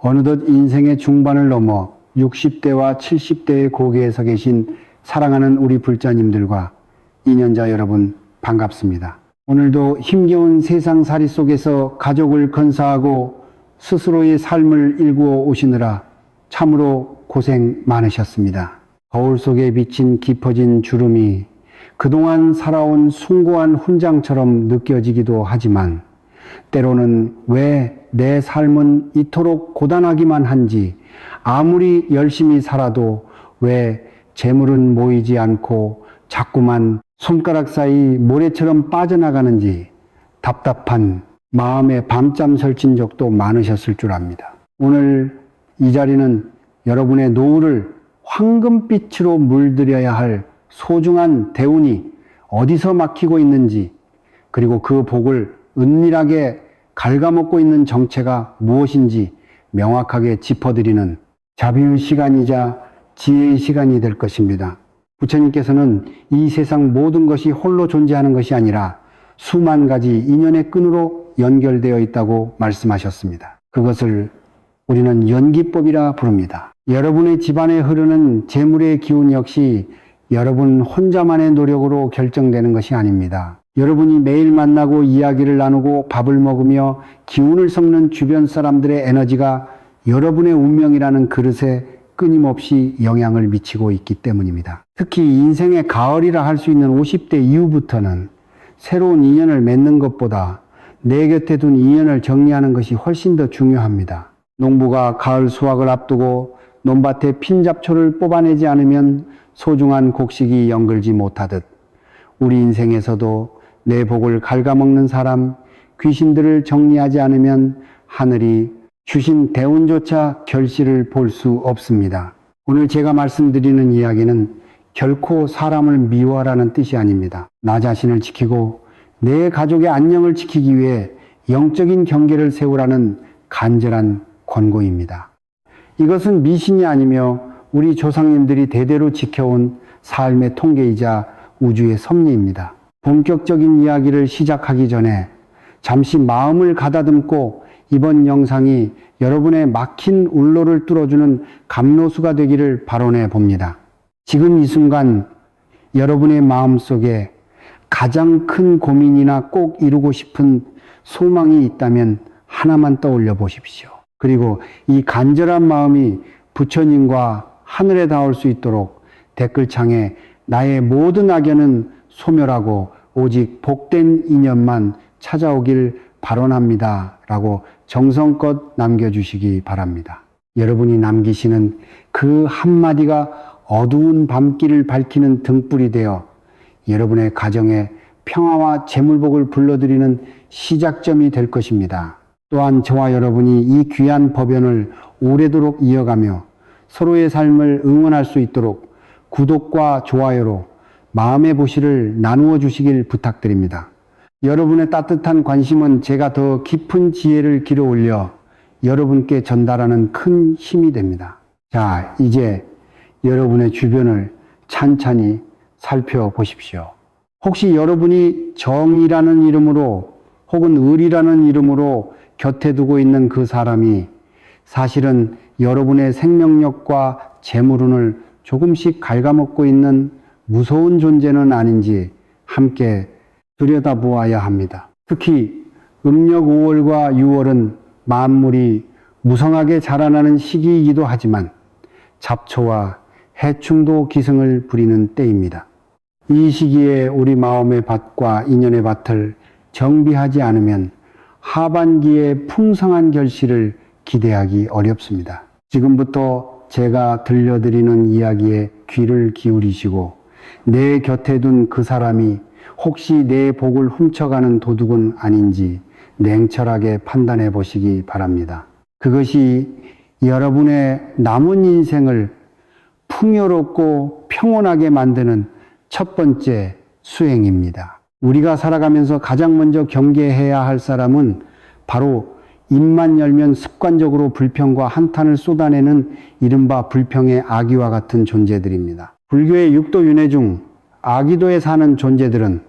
어느덧 인생의 중반을 넘어 60대와 70대의 고개에 서 계신 사랑하는 우리 불자님들과 인연자 여러분 반갑습니다. 오늘도 힘겨운 세상살이 속에서 가족을 건사하고 스스로의 삶을 일구어 오시느라 참으로 고생 많으셨습니다. 거울 속에 비친 깊어진 주름이 그동안 살아온 숭고한 훈장처럼 느껴지기도 하지만 때로는 왜 내 삶은 이토록 고단하기만 한지, 아무리 열심히 살아도 왜 재물은 모이지 않고 자꾸만 손가락 사이 모래처럼 빠져나가는지 답답한 마음에 밤잠 설친 적도 많으셨을 줄 압니다. 오늘 이 자리는 여러분의 노후를 황금빛으로 물들여야 할 소중한 대운이 어디서 막히고 있는지, 그리고 그 복을 은밀하게 갉아먹고 있는 정체가 무엇인지 명확하게 짚어드리는 자비의 시간이자 지혜의 시간이 될 것입니다. 부처님께서는 이 세상 모든 것이 홀로 존재하는 것이 아니라 수만 가지 인연의 끈으로 연결되어 있다고 말씀하셨습니다. 그것을 우리는 연기법이라 부릅니다. 여러분의 집안에 흐르는 재물의 기운 역시 여러분 혼자만의 노력으로 결정되는 것이 아닙니다. 여러분이 매일 만나고 이야기를 나누고 밥을 먹으며 기운을 섞는 주변 사람들의 에너지가 여러분의 운명이라는 그릇에 끊임없이 영향을 미치고 있기 때문입니다. 특히 인생의 가을이라 할 수 있는 50대 이후부터는 새로운 인연을 맺는 것보다 내 곁에 둔 인연을 정리하는 것이 훨씬 더 중요합니다. 농부가 가을 수확을 앞두고 논밭에 핀 잡초를 뽑아내지 않으면 소중한 곡식이 연글지 못하듯 우리 인생에서도 내 복을 갉아먹는 사람, 귀신들을 정리하지 않으면 하늘이 주신 대운조차 결실을 볼 수 없습니다. 오늘 제가 말씀드리는 이야기는 결코 사람을 미워하라는 뜻이 아닙니다. 나 자신을 지키고 내 가족의 안녕을 지키기 위해 영적인 경계를 세우라는 간절한 권고입니다. 이것은 미신이 아니며 우리 조상님들이 대대로 지켜온 삶의 통계이자 우주의 섭리입니다. 본격적인 이야기를 시작하기 전에 잠시 마음을 가다듬고 이번 영상이 여러분의 막힌 울로를 뚫어주는 감로수가 되기를 바라내 봅니다. 지금 이 순간 여러분의 마음속에 가장 큰 고민이나 꼭 이루고 싶은 소망이 있다면 하나만 떠올려 보십시오. 그리고 이 간절한 마음이 부처님과 하늘에 닿을 수 있도록 댓글창에 나의 모든 악연은 소멸하고 오직 복된 인연만 찾아오길 발언합니다 라고 정성껏 남겨주시기 바랍니다. 여러분이 남기시는 그 한마디가 어두운 밤길을 밝히는 등불이 되어 여러분의 가정에 평화와 재물복을 불러들이는 시작점이 될 것입니다. 또한 저와 여러분이 이 귀한 법연을 오래도록 이어가며 서로의 삶을 응원할 수 있도록 구독과 좋아요로 마음의 보시를 나누어 주시길 부탁드립니다. 여러분의 따뜻한 관심은 제가 더 깊은 지혜를 길어 올려 여러분께 전달하는 큰 힘이 됩니다. 자, 이제 여러분의 주변을 찬찬히 살펴보십시오. 혹시 여러분이 정이라는 이름으로 혹은 의리라는 이름으로 곁에 두고 있는 그 사람이 사실은 여러분의 생명력과 재물운을 조금씩 갉아먹고 있는 무서운 존재는 아닌지 함께 들여다보아야 합니다. 특히 음력 5월과 6월은 만물이 무성하게 자라나는 시기이기도 하지만 잡초와 해충도 기승을 부리는 때입니다. 이 시기에 우리 마음의 밭과 인연의 밭을 정비하지 않으면 하반기에 풍성한 결실을 기대하기 어렵습니다. 지금부터 제가 들려드리는 이야기에 귀를 기울이시고 내 곁에 둔 그 사람이 혹시 내 복을 훔쳐가는 도둑은 아닌지 냉철하게 판단해 보시기 바랍니다. 그것이 여러분의 남은 인생을 풍요롭고 평온하게 만드는 첫 번째 수행입니다. 우리가 살아가면서 가장 먼저 경계해야 할 사람은 바로 입만 열면 습관적으로 불평과 한탄을 쏟아내는 이른바 불평의 아기와 같은 존재들입니다. 불교의 육도윤회 중 아기도에 사는 존재들은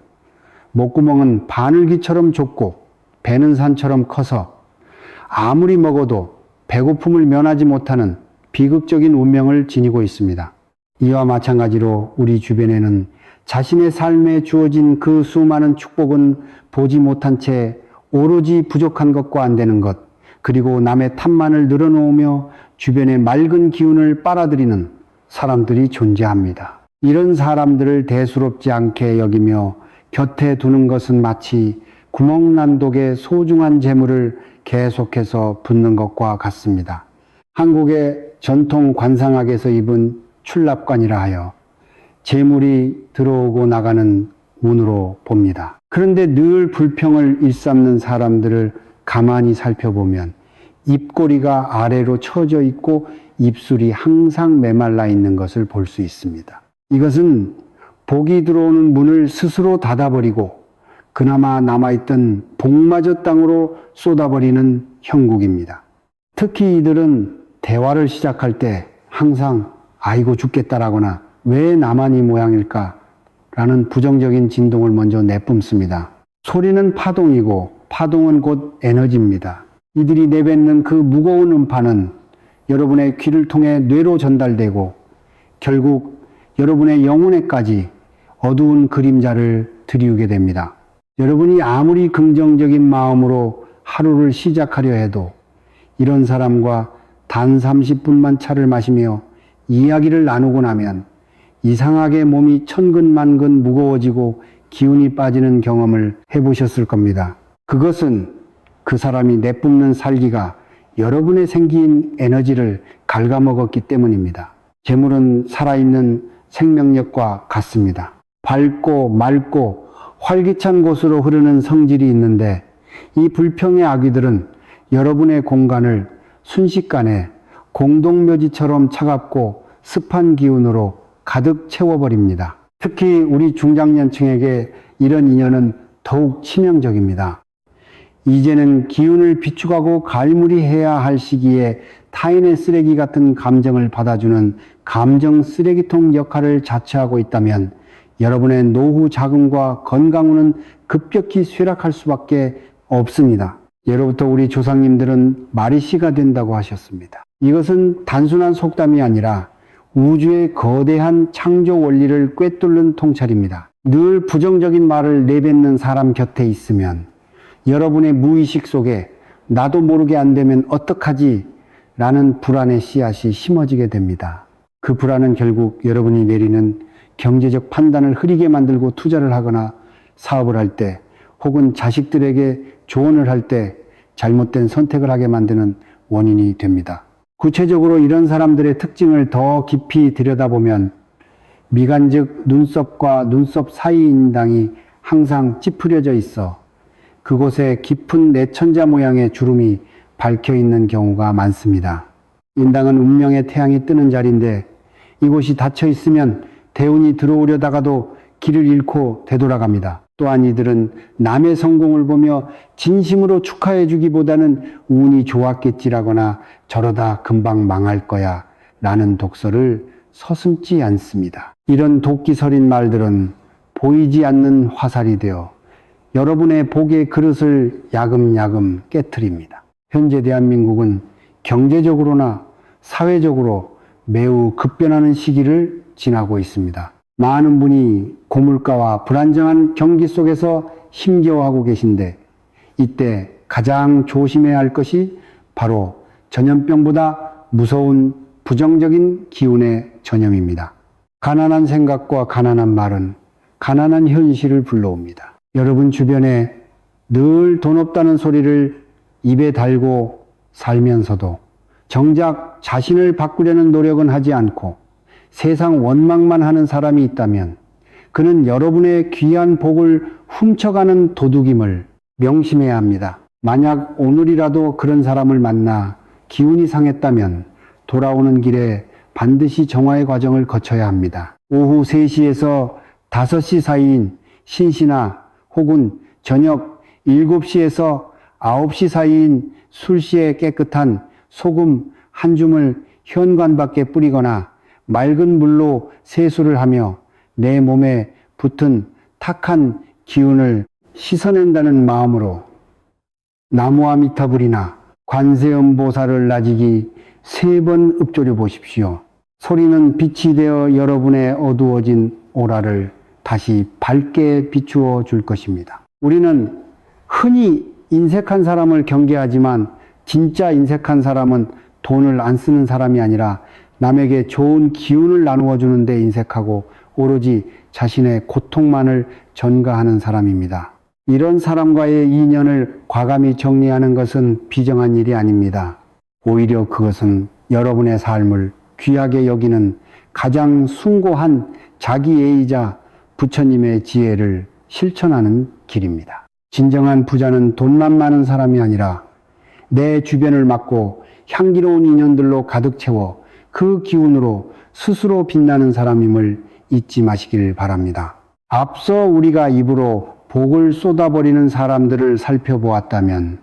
목구멍은 바늘귀처럼 좁고 배는 산처럼 커서 아무리 먹어도 배고픔을 면하지 못하는 비극적인 운명을 지니고 있습니다. 이와 마찬가지로 우리 주변에는 자신의 삶에 주어진 그 수많은 축복은 보지 못한 채 오로지 부족한 것과 안 되는 것, 그리고 남의 탓만을 늘어놓으며 주변의 맑은 기운을 빨아들이는 사람들이 존재합니다. 이런 사람들을 대수롭지 않게 여기며 곁에 두는 것은 마치 구멍난 독에 소중한 재물을 계속해서 붓는 것과 같습니다. 한국의 전통 관상학에서 입은 출납관이라 하여 재물이 들어오고 나가는 운으로 봅니다. 그런데 늘 불평을 일삼는 사람들을 가만히 살펴보면 입꼬리가 아래로 처져 있고 입술이 항상 메말라 있는 것을 볼 수 있습니다. 이것은 복이 들어오는 문을 스스로 닫아버리고 그나마 남아있던 복마저 땅으로 쏟아버리는 형국입니다. 특히 이들은 대화를 시작할 때 항상 아이고 죽겠다라거나 왜 나만 이 모양일까 라는 부정적인 진동을 먼저 내뿜습니다. 소리는 파동이고 파동은 곧 에너지입니다. 이들이 내뱉는 그 무거운 음파는 여러분의 귀를 통해 뇌로 전달되고 결국 여러분의 영혼에까지 어두운 그림자를 들이우게 됩니다. 여러분이 아무리 긍정적인 마음으로 하루를 시작하려 해도 이런 사람과 단 30분만 차를 마시며 이야기를 나누고 나면 이상하게 몸이 천근만근 무거워지고 기운이 빠지는 경험을 해보셨을 겁니다. 그것은 그 사람이 내뿜는 살기가 여러분의 생긴 에너지를 갉아먹었기 때문입니다. 재물은 살아있는 생명력과 같습니다. 밝고 맑고 활기찬 곳으로 흐르는 성질이 있는데 이 불평의 아귀들은 여러분의 공간을 순식간에 공동묘지처럼 차갑고 습한 기운으로 가득 채워버립니다. 특히 우리 중장년층에게 이런 인연은 더욱 치명적입니다. 이제는 기운을 비축하고 갈무리해야 할 시기에 타인의 쓰레기 같은 감정을 받아주는 감정 쓰레기통 역할을 자처하고 있다면 여러분의 노후 자금과 건강운은 급격히 쇠락할 수밖에 없습니다. 예로부터 우리 조상님들은 말이 씨가 된다고 하셨습니다. 이것은 단순한 속담이 아니라 우주의 거대한 창조 원리를 꿰뚫는 통찰입니다. 늘 부정적인 말을 내뱉는 사람 곁에 있으면 여러분의 무의식 속에 나도 모르게 안 되면 어떡하지? 라는 불안의 씨앗이 심어지게 됩니다. 그 불안은 결국 여러분이 내리는 경제적 판단을 흐리게 만들고 투자를 하거나 사업을 할 때 혹은 자식들에게 조언을 할 때 잘못된 선택을 하게 만드는 원인이 됩니다. 구체적으로 이런 사람들의 특징을 더 깊이 들여다보면 미간즉 눈썹과 눈썹 사이 인당이 항상 찌푸려져 있어 그곳에 깊은 내천자 모양의 주름이 밝혀 있는 경우가 많습니다. 인당은 운명의 태양이 뜨는 자리인데 이곳이 닫혀 있으면 대운이 들어오려다가도 길을 잃고 되돌아갑니다. 또한 이들은 남의 성공을 보며 진심으로 축하해 주기보다는 운이 좋았겠지라거나 저러다 금방 망할 거야 라는 독설을 서슴지 않습니다. 이런 도끼서린 말들은 보이지 않는 화살이 되어 여러분의 복의 그릇을 야금야금 깨트립니다. 현재 대한민국은 경제적으로나 사회적으로 매우 급변하는 시기를 지나고 있습니다. 많은 분이 고물가와 불안정한 경기 속에서 힘겨워하고 계신데 이때 가장 조심해야 할 것이 바로 전염병보다 무서운 부정적인 기운의 전염입니다. 가난한 생각과 가난한 말은 가난한 현실을 불러옵니다. 여러분 주변에 늘 돈 없다는 소리를 입에 달고 살면서도 정작 자신을 바꾸려는 노력은 하지 않고 세상 원망만 하는 사람이 있다면 그는 여러분의 귀한 복을 훔쳐가는 도둑임을 명심해야 합니다. 만약 오늘이라도 그런 사람을 만나 기운이 상했다면 돌아오는 길에 반드시 정화의 과정을 거쳐야 합니다. 오후 3시에서 5시 사이인 신시나 혹은 저녁 7시에서 9시 사이인 술시에 깨끗한 소금 한 줌을 현관 밖에 뿌리거나 맑은 물로 세수를 하며 내 몸에 붙은 탁한 기운을 씻어낸다는 마음으로 나무아미타불이나 관세음보살을 나직이 3번 읊조려 보십시오. 소리는 빛이 되어 여러분의 어두워진 오라를 다시 밝게 비추어 줄 것입니다. 우리는 흔히 인색한 사람을 경계하지만 진짜 인색한 사람은 돈을 안 쓰는 사람이 아니라 남에게 좋은 기운을 나누어 주는데 인색하고 오로지 자신의 고통만을 전가하는 사람입니다. 이런 사람과의 인연을 과감히 정리하는 것은 비정한 일이 아닙니다. 오히려 그것은 여러분의 삶을 귀하게 여기는 가장 숭고한 자기애이자 부처님의 지혜를 실천하는 길입니다. 진정한 부자는 돈만 많은 사람이 아니라 내 주변을 막고 향기로운 인연들로 가득 채워 그 기운으로 스스로 빛나는 사람임을 잊지 마시길 바랍니다. 앞서 우리가 입으로 복을 쏟아버리는 사람들을 살펴보았다면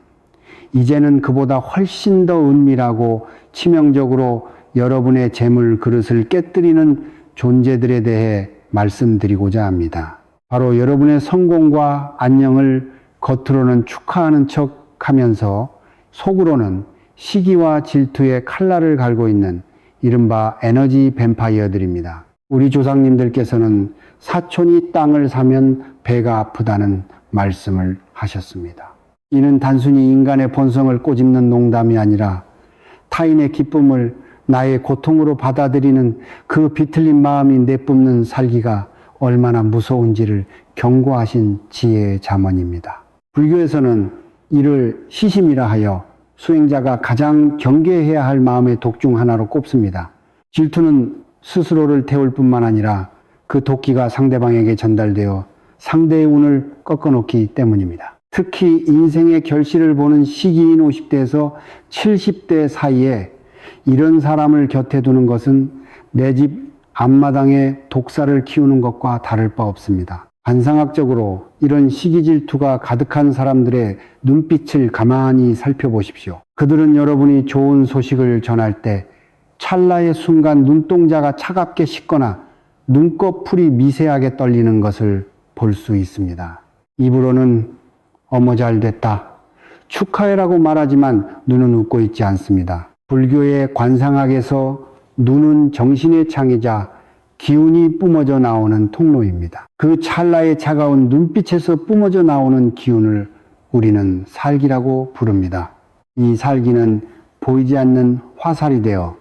이제는 그보다 훨씬 더 은밀하고 치명적으로 여러분의 재물 그릇을 깨뜨리는 존재들에 대해 말씀드리고자 합니다. 바로 여러분의 성공과 안녕을 겉으로는 축하하는 척 하면서 속으로는 시기와 질투의 칼날을 갈고 있는 이른바 에너지 뱀파이어들입니다. 우리 조상님들께서는 사촌이 땅을 사면 배가 아프다는 말씀을 하셨습니다. 이는 단순히 인간의 본성을 꼬집는 농담이 아니라 타인의 기쁨을 나의 고통으로 받아들이는 그 비틀린 마음이 내뿜는 살기가 얼마나 무서운지를 경고하신 지혜의 잠언입니다. 불교에서는 이를 시심이라 하여 수행자가 가장 경계해야 할 마음의 독 중 하나로 꼽습니다. 질투는 스스로를 태울 뿐만 아니라 그 도끼가 상대방에게 전달되어 상대의 운을 꺾어놓기 때문입니다. 특히 인생의 결실을 보는 시기인 50대에서 70대 사이에 이런 사람을 곁에 두는 것은 내 집 앞마당에 독사를 키우는 것과 다를 바 없습니다. 관상학적으로 이런 시기 질투가 가득한 사람들의 눈빛을 가만히 살펴보십시오. 그들은 여러분이 좋은 소식을 전할 때 찰나의 순간 눈동자가 차갑게 식거나 눈꺼풀이 미세하게 떨리는 것을 볼 수 있습니다. 입으로는 어머 잘 됐다, 축하해라고 말하지만 눈은 웃고 있지 않습니다. 불교의 관상학에서 눈은 정신의 창이자 기운이 뿜어져 나오는 통로입니다. 그 찰나의 차가운 눈빛에서 뿜어져 나오는 기운을 우리는 살기라고 부릅니다. 이 살기는 보이지 않는 화살이 되어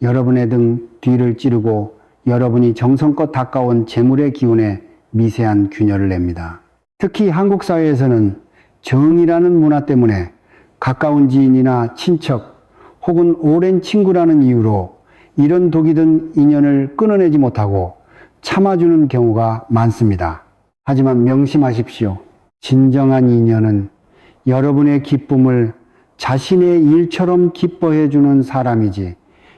여러분의 등 뒤를 찌르고 여러분이 정성껏 닦아온 재물의 기운에 미세한 균열을 냅니다. 특히 한국 사회에서는 정이라는 문화 때문에 가까운 지인이나 친척 혹은 오랜 친구라는 이유로 이런 독이 든 인연을 끊어내지 못하고 참아주는 경우가 많습니다. 하지만 명심하십시오. 진정한 인연은 여러분의 기쁨을 자신의 일처럼 기뻐해주는 사람이지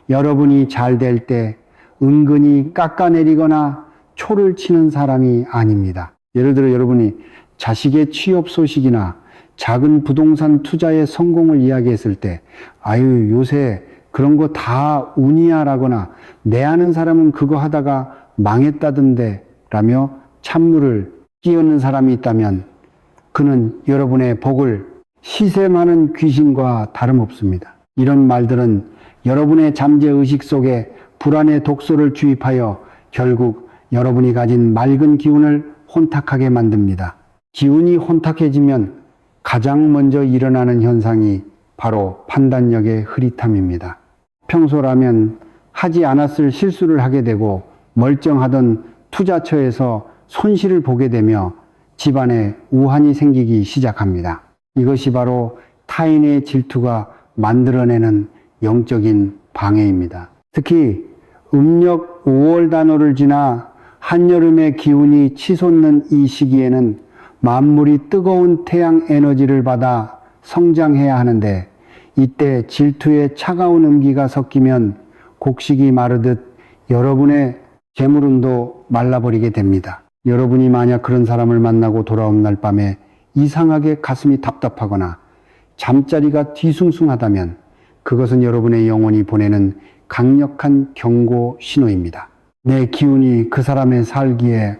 여러분이 잘 될 때 은근히 깎아내리거나 초를 치는 사람이 아닙니다. 예를 들어 여러분이 자식의 취업 소식이나 작은 부동산 투자의 성공을 이야기했을 때 아유 요새 그런 거 다 운이야 라거나 내 아는 사람은 그거 하다가 망했다던데 라며 찬물을 끼얹는 사람이 있다면 그는 여러분의 복을 시샘하는 귀신과 다름없습니다. 이런 말들은 여러분의 잠재의식 속에 불안의 독소를 주입하여 결국 여러분이 가진 맑은 기운을 혼탁하게 만듭니다. 기운이 혼탁해지면 가장 먼저 일어나는 현상이 바로 판단력의 흐릿함입니다. 평소라면 하지 않았을 실수를 하게 되고 멀쩡하던 투자처에서 손실을 보게 되며 집안에 우환이 생기기 시작합니다. 이것이 바로 타인의 질투가 만들어내는 영적인 방해입니다. 특히 음력 5월 단오를 지나 한여름의 기운이 치솟는 이 시기에는 만물이 뜨거운 태양 에너지를 받아 성장해야 하는데 이때 질투의 차가운 음기가 섞이면 곡식이 마르듯 여러분의 재물운도 말라버리게 됩니다. 여러분이 만약 그런 사람을 만나고 돌아온 날 밤에 이상하게 가슴이 답답하거나 잠자리가 뒤숭숭하다면 그것은 여러분의 영혼이 보내는 강력한 경고 신호입니다. 내 기운이 그 사람의 살기에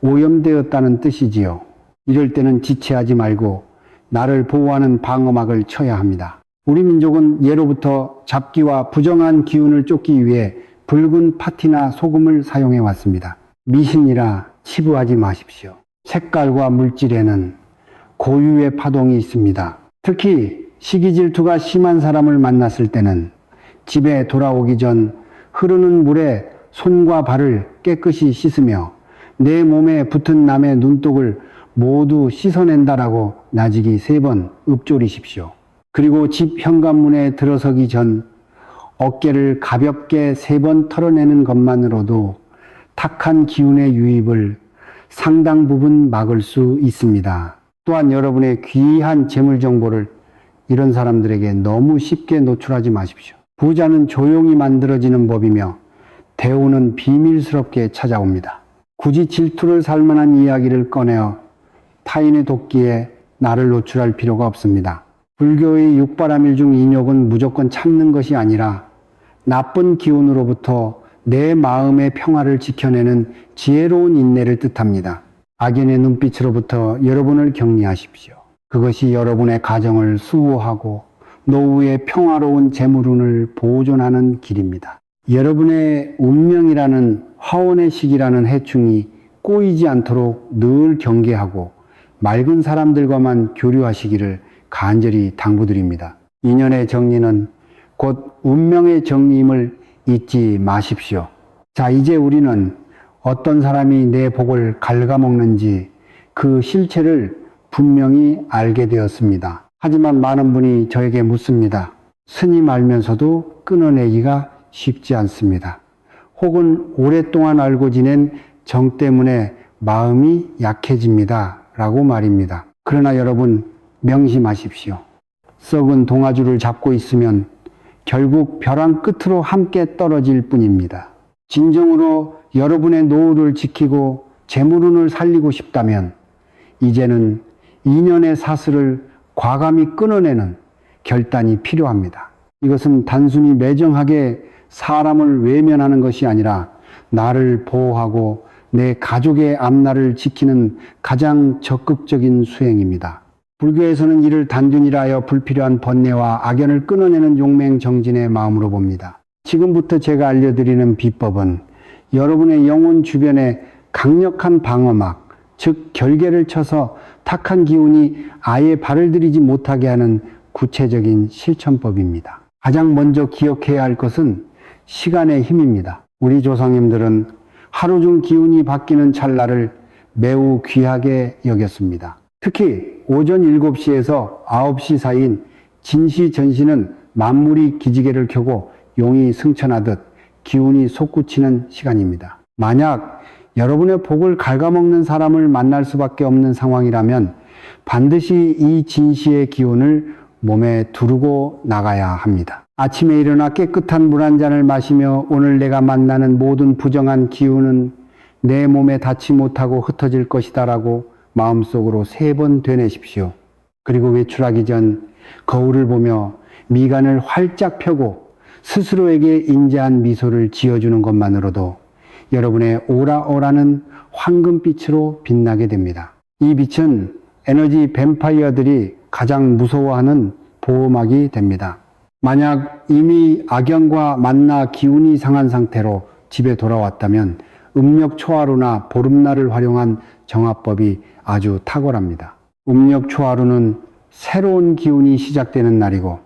오염되었다는 뜻이지요. 이럴 때는 지체하지 말고 나를 보호하는 방어막을 쳐야 합니다. 우리 민족은 예로부터 잡기와 부정한 기운을 쫓기 위해 붉은 파티나 소금을 사용해 왔습니다. 미신이라 치부하지 마십시오. 색깔과 물질에는 고유의 파동이 있습니다. 특히 시기 질투가 심한 사람을 만났을 때는 집에 돌아오기 전 흐르는 물에 손과 발을 깨끗이 씻으며 내 몸에 붙은 남의 눈독을 모두 씻어낸다라고 나지기 3번 읊조리십시오. 그리고 집 현관문에 들어서기 전 어깨를 가볍게 3번 털어내는 것만으로도 탁한 기운의 유입을 상당 부분 막을 수 있습니다. 또한 여러분의 귀한 재물 정보를 이런 사람들에게 너무 쉽게 노출하지 마십시오. 부자는 조용히 만들어지는 법이며 대우는 비밀스럽게 찾아옵니다. 굳이 질투를 살 만한 이야기를 꺼내어 타인의 돕기에 나를 노출할 필요가 없습니다. 불교의 육바라밀 중 인욕은 무조건 참는 것이 아니라 나쁜 기운으로부터 내 마음의 평화를 지켜내는 지혜로운 인내를 뜻합니다. 악인의 눈빛으로부터 여러분을 격리하십시오. 그것이 여러분의 가정을 수호하고 노후의 평화로운 재물운을 보존하는 길입니다. 여러분의 운명이라는 화원의 시기라는 해충이 꼬이지 않도록 늘 경계하고 맑은 사람들과만 교류하시기를 간절히 당부드립니다. 인연의 정리는 곧 운명의 정리임을 잊지 마십시오. 자, 이제 우리는 어떤 사람이 내 복을 갉아먹는지 그 실체를 분명히 알게 되었습니다. 하지만 많은 분이 저에게 묻습니다. 스님 알면서도 끊어내기가 쉽지 않습니다. 혹은 오랫동안 알고 지낸 정 때문에 마음이 약해집니다. 라고 말입니다. 그러나 여러분 명심하십시오. 썩은 동아줄을 잡고 있으면 결국 벼랑 끝으로 함께 떨어질 뿐입니다. 진정으로 여러분의 노후를 지키고 재물운을 살리고 싶다면 이제는 인연의 사슬을 과감히 끊어내는 결단이 필요합니다. 이것은 단순히 매정하게 사람을 외면하는 것이 아니라 나를 보호하고 내 가족의 앞날을 지키는 가장 적극적인 수행입니다. 불교에서는 이를 단둔이라 하여 불필요한 번뇌와 악연을 끊어내는 용맹정진의 마음으로 봅니다. 지금부터 제가 알려드리는 비법은 여러분의 영혼 주변에 강력한 방어막, 즉 결계를 쳐서 탁한 기운이 아예 발을 들이지 못하게 하는 구체적인 실천법입니다. 가장 먼저 기억해야 할 것은 시간의 힘입니다. 우리 조상님들은 하루 중 기운이 바뀌는 찰나를 매우 귀하게 여겼습니다. 특히 오전 7시에서 9시 사이인 진시 전시는 만물이 기지개를 켜고 용이 승천하듯 기운이 솟구치는 시간입니다. 만약 여러분의 복을 갉아먹는 사람을 만날 수밖에 없는 상황이라면 반드시 이 진시의 기운을 몸에 두르고 나가야 합니다. 아침에 일어나 깨끗한 물 한 잔을 마시며 오늘 내가 만나는 모든 부정한 기운은 내 몸에 닿지 못하고 흩어질 것이다 라고 마음속으로 3번 되뇌십시오. 그리고 외출하기 전 거울을 보며 미간을 활짝 펴고 스스로에게 인자한 미소를 지어주는 것만으로도 여러분의 오라오라는 황금빛으로 빛나게 됩니다. 이 빛은 에너지 뱀파이어들이 가장 무서워하는 보호막이 됩니다. 만약 이미 악연과 만나 기운이 상한 상태로 집에 돌아왔다면 음력 초하루나 보름날을 활용한 정화법이 아주 탁월합니다. 음력 초하루는 새로운 기운이 시작되는 날이고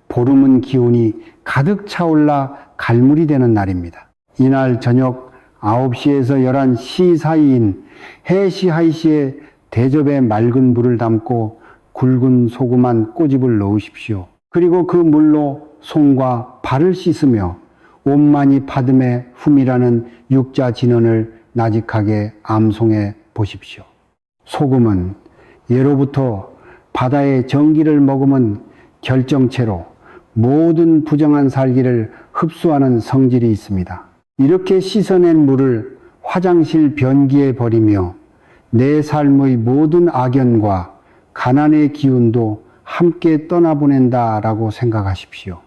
보름은 기운이 가득 차올라 갈물이 되는 날입니다. 이날 저녁 9시에서 11시 사이인 해시 하이시에 대접에 맑은 물을 담고 굵은 소금한 꼬집을 넣으십시오. 그리고 그 물로 손과 발을 씻으며 온만이 파듬의 흠이라는 육자 진언을 나직하게 암송해 보십시오. 소금은 예로부터 바다의 전기를 머금은 결정체로 모든 부정한 살기를 흡수하는 성질이 있습니다. 이렇게 씻어낸 물을 화장실 변기에 버리며 내 삶의 모든 악연과 가난의 기운도 함께 떠나보낸다라고 생각하십시오.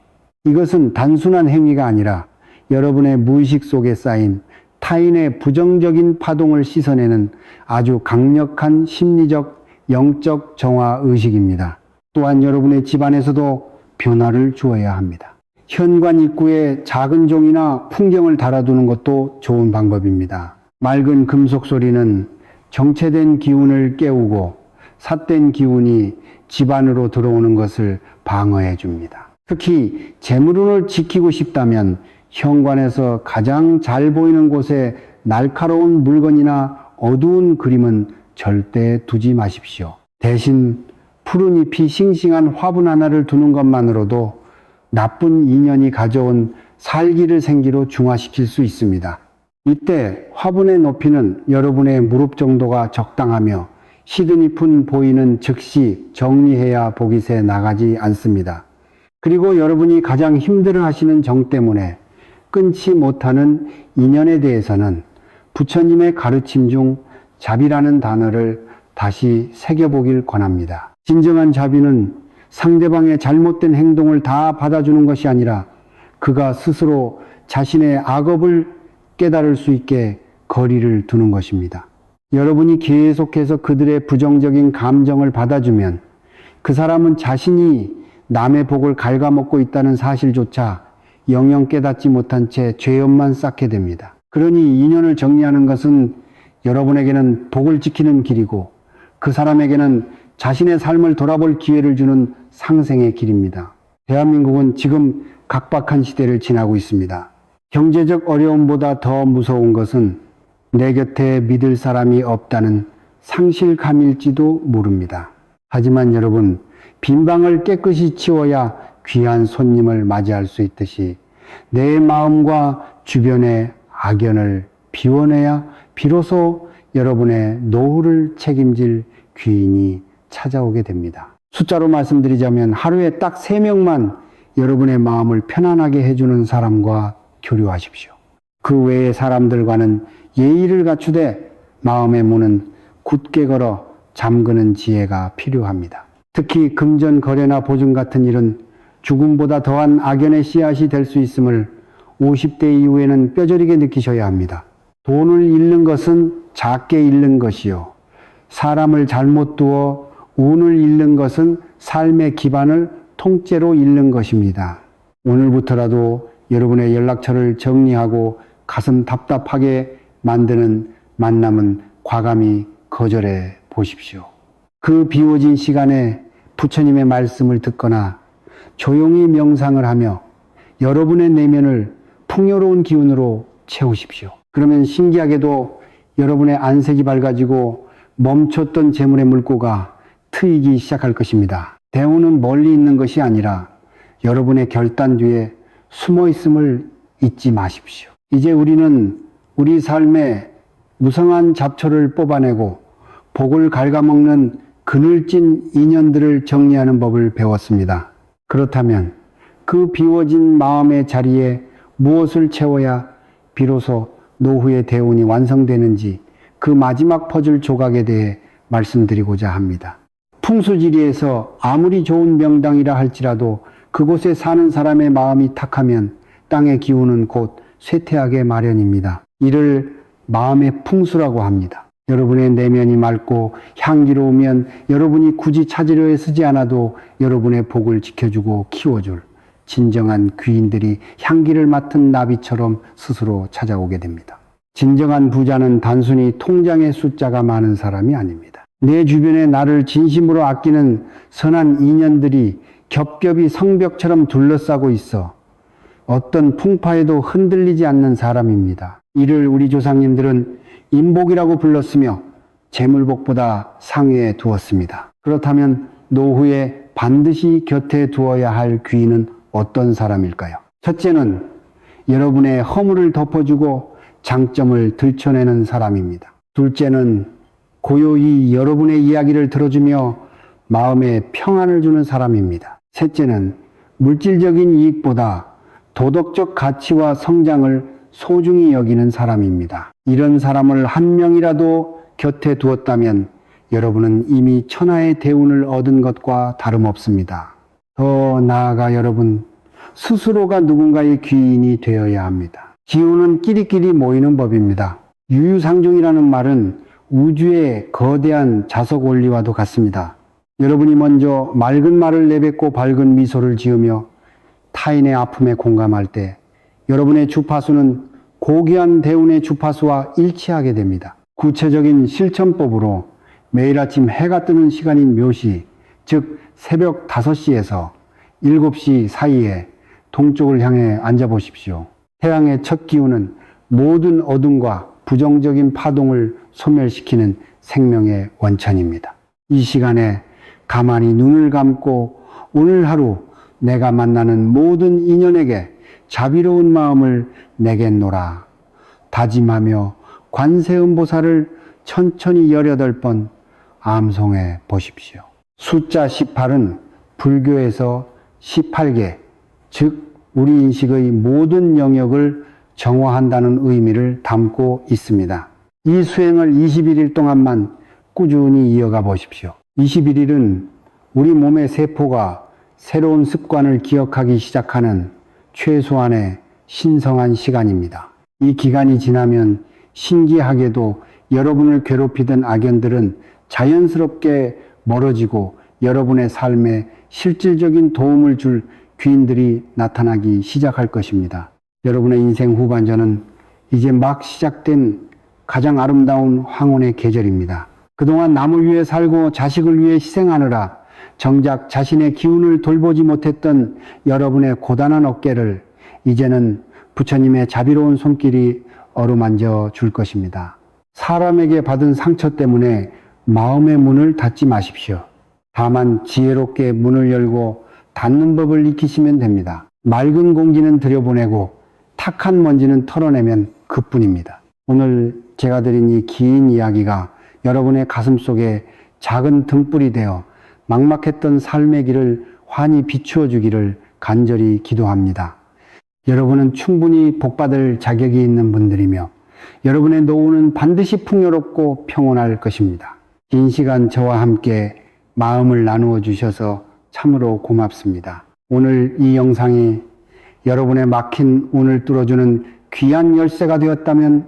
이것은 단순한 행위가 아니라 여러분의 무의식 속에 쌓인 타인의 부정적인 파동을 씻어내는 아주 강력한 심리적, 영적 정화 의식입니다. 또한 여러분의 집안에서도 변화를 주어야 합니다. 현관 입구에 작은 종이나 풍경을 달아두는 것도 좋은 방법입니다. 맑은 금속 소리는 정체된 기운을 깨우고 삿된 기운이 집 안으로 들어오는 것을 방어해 줍니다. 특히 재물운을 지키고 싶다면 현관에서 가장 잘 보이는 곳에 날카로운 물건이나 어두운 그림은 절대 두지 마십시오. 대신 푸른 잎이 싱싱한 화분 하나를 두는 것만으로도 나쁜 인연이 가져온 살기를 생기로 중화시킬 수 있습니다. 이때 화분의 높이는 여러분의 무릎 정도가 적당하며 시든 잎은 보이는 즉시 정리해야 복이 새 나가지 않습니다. 그리고 여러분이 가장 힘들어 하시는 정 때문에 끊지 못하는 인연에 대해서는 부처님의 가르침 중 자비라는 단어를 다시 새겨보길 권합니다. 진정한 자비는 상대방의 잘못된 행동을 다 받아주는 것이 아니라 그가 스스로 자신의 악업을 깨달을 수 있게 거리를 두는 것입니다. 여러분이 계속해서 그들의 부정적인 감정을 받아주면 그 사람은 자신이 남의 복을 갉아먹고 있다는 사실조차 영영 깨닫지 못한 채 죄업만 쌓게 됩니다. 그러니 인연을 정리하는 것은 여러분에게는 복을 지키는 길이고 그 사람에게는 자신의 삶을 돌아볼 기회를 주는 상생의 길입니다. 대한민국은 지금 각박한 시대를 지나고 있습니다. 경제적 어려움보다 더 무서운 것은 내 곁에 믿을 사람이 없다는 상실감일지도 모릅니다. 하지만 여러분, 빈 방을 깨끗이 치워야 귀한 손님을 맞이할 수 있듯이 내 마음과 주변의 악연을 비워내야 비로소 여러분의 노후를 책임질 귀인이 찾아오게 됩니다. 숫자로 말씀드리자면 하루에 딱 3명만 여러분의 마음을 편안하게 해주는 사람과 교류하십시오. 그 외의 사람들과는 예의를 갖추되 마음의 문은 굳게 걸어 잠그는 지혜가 필요합니다. 특히 금전 거래나 보증 같은 일은 죽음보다 더한 악연의 씨앗이 될 수 있음을 50대 이후에는 뼈저리게 느끼셔야 합니다. 돈을 잃는 것은 작게 잃는 것이요, 사람을 잘못 두어 운을 잃는 것은 삶의 기반을 통째로 잃는 것입니다. 오늘부터라도 여러분의 연락처를 정리하고 가슴 답답하게 만드는 만남은 과감히 거절해 보십시오. 그 비워진 시간에 부처님의 말씀을 듣거나 조용히 명상을 하며 여러분의 내면을 풍요로운 기운으로 채우십시오. 그러면 신기하게도 여러분의 안색이 밝아지고 멈췄던 재물의 물꼬가 트이기 시작할 것입니다. 대우는 멀리 있는 것이 아니라 여러분의 결단 뒤에 숨어 있음을 잊지 마십시오. 이제 우리는 우리 삶에 무성한 잡초를 뽑아내고 복을 갉아먹는 그늘진 인연들을 정리하는 법을 배웠습니다. 그렇다면 그 비워진 마음의 자리에 무엇을 채워야 비로소 노후의 대운이 완성되는지 그 마지막 퍼즐 조각에 대해 말씀드리고자 합니다. 풍수지리에서 아무리 좋은 명당이라 할지라도 그곳에 사는 사람의 마음이 탁하면 땅의 기운은 곧 쇠퇴하게 마련입니다. 이를 마음의 풍수라고 합니다. 여러분의 내면이 맑고 향기로우면 여러분이 굳이 찾으려 애쓰지 않아도 여러분의 복을 지켜주고 키워줄 진정한 귀인들이 향기를 맡은 나비처럼 스스로 찾아오게 됩니다. 진정한 부자는 단순히 통장의 숫자가 많은 사람이 아닙니다. 내 주변에 나를 진심으로 아끼는 선한 인연들이 겹겹이 성벽처럼 둘러싸고 있어 어떤 풍파에도 흔들리지 않는 사람입니다. 이를 우리 조상님들은 인복이라고 불렀으며 재물복보다 상위에 두었습니다. 그렇다면 노후에 반드시 곁에 두어야 할 귀인은 어떤 사람일까요? 첫째는 여러분의 허물을 덮어주고 장점을 들춰내는 사람입니다. 둘째는 고요히 여러분의 이야기를 들어주며 마음에 평안을 주는 사람입니다. 셋째는 물질적인 이익보다 도덕적 가치와 성장을 소중히 여기는 사람입니다. 이런 사람을 한 명이라도 곁에 두었다면 여러분은 이미 천하의 대운을 얻은 것과 다름없습니다. 더 나아가 여러분 스스로가 누군가의 귀인이 되어야 합니다. 기운은 끼리끼리 모이는 법입니다. 유유상종이라는 말은 우주의 거대한 자석 원리와도 같습니다. 여러분이 먼저 맑은 말을 내뱉고 밝은 미소를 지으며 타인의 아픔에 공감할 때 여러분의 주파수는 고귀한 대운의 주파수와 일치하게 됩니다. 구체적인 실천법으로 매일 아침 해가 뜨는 시간인 묘시, 즉 새벽 5시에서 7시 사이에 동쪽을 향해 앉아보십시오. 태양의 첫 기운은 모든 어둠과 부정적인 파동을 소멸시키는 생명의 원천입니다. 이 시간에 가만히 눈을 감고 오늘 하루 내가 만나는 모든 인연에게 자비로운 마음을 내겠노라 다짐하며 관세음보살을 천천히 18번 암송해 보십시오. 숫자 18은 불교에서 18개, 즉 우리 인식의 모든 영역을 정화한다는 의미를 담고 있습니다. 이 수행을 21일 동안만 꾸준히 이어가 보십시오. 21일은 우리 몸의 세포가 새로운 습관을 기억하기 시작하는 최소한의 신성한 시간입니다. 이 기간이 지나면 신기하게도 여러분을 괴롭히던 악연들은 자연스럽게 멀어지고 여러분의 삶에 실질적인 도움을 줄 귀인들이 나타나기 시작할 것입니다. 여러분의 인생 후반전은 이제 막 시작된 가장 아름다운 황혼의 계절입니다. 그동안 남을 위해 살고 자식을 위해 희생하느라 정작 자신의 기운을 돌보지 못했던 여러분의 고단한 어깨를 이제는 부처님의 자비로운 손길이 어루만져 줄 것입니다. 사람에게 받은 상처 때문에 마음의 문을 닫지 마십시오. 다만 지혜롭게 문을 열고 닫는 법을 익히시면 됩니다. 맑은 공기는 들여보내고 탁한 먼지는 털어내면 그뿐입니다. 오늘 제가 드린 이 긴 이야기가 여러분의 가슴 속에 작은 등불이 되어 막막했던 삶의 길을 환히 비추어 주기를 간절히 기도합니다. 여러분은 충분히 복받을 자격이 있는 분들이며 여러분의 노후는 반드시 풍요롭고 평온할 것입니다. 긴 시간 저와 함께 마음을 나누어 주셔서 참으로 고맙습니다. 오늘 이 영상이 여러분의 막힌 운을 뚫어주는 귀한 열쇠가 되었다면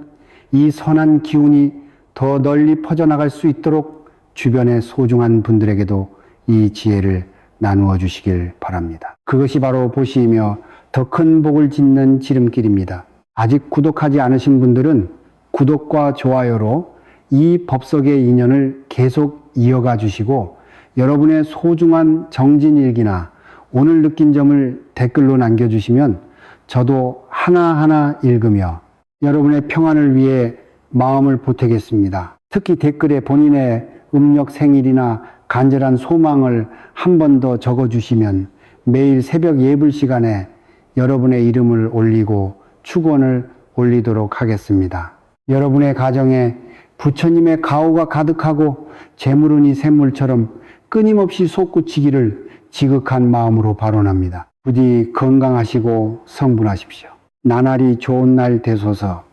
이 선한 기운이 더 널리 퍼져나갈 수 있도록 주변의 소중한 분들에게도 이 지혜를 나누어 주시길 바랍니다. 그것이 바로 보시며 더 큰 복을 짓는 지름길입니다. 아직 구독하지 않으신 분들은 구독과 좋아요로 이 법석의 인연을 계속 이어가 주시고 여러분의 소중한 정진일기나 오늘 느낀 점을 댓글로 남겨주시면 저도 하나하나 읽으며 여러분의 평안을 위해 마음을 보태겠습니다. 특히 댓글에 본인의 음력 생일이나 간절한 소망을 한 번 더 적어주시면 매일 새벽 예불 시간에 여러분의 이름을 올리고 축원을 올리도록 하겠습니다. 여러분의 가정에 부처님의 가호가 가득하고 재물운이 샘물처럼 끊임없이 솟구치기를 지극한 마음으로 발언합니다. 부디 건강하시고 성불하십시오. 나날이 좋은 날 되소서.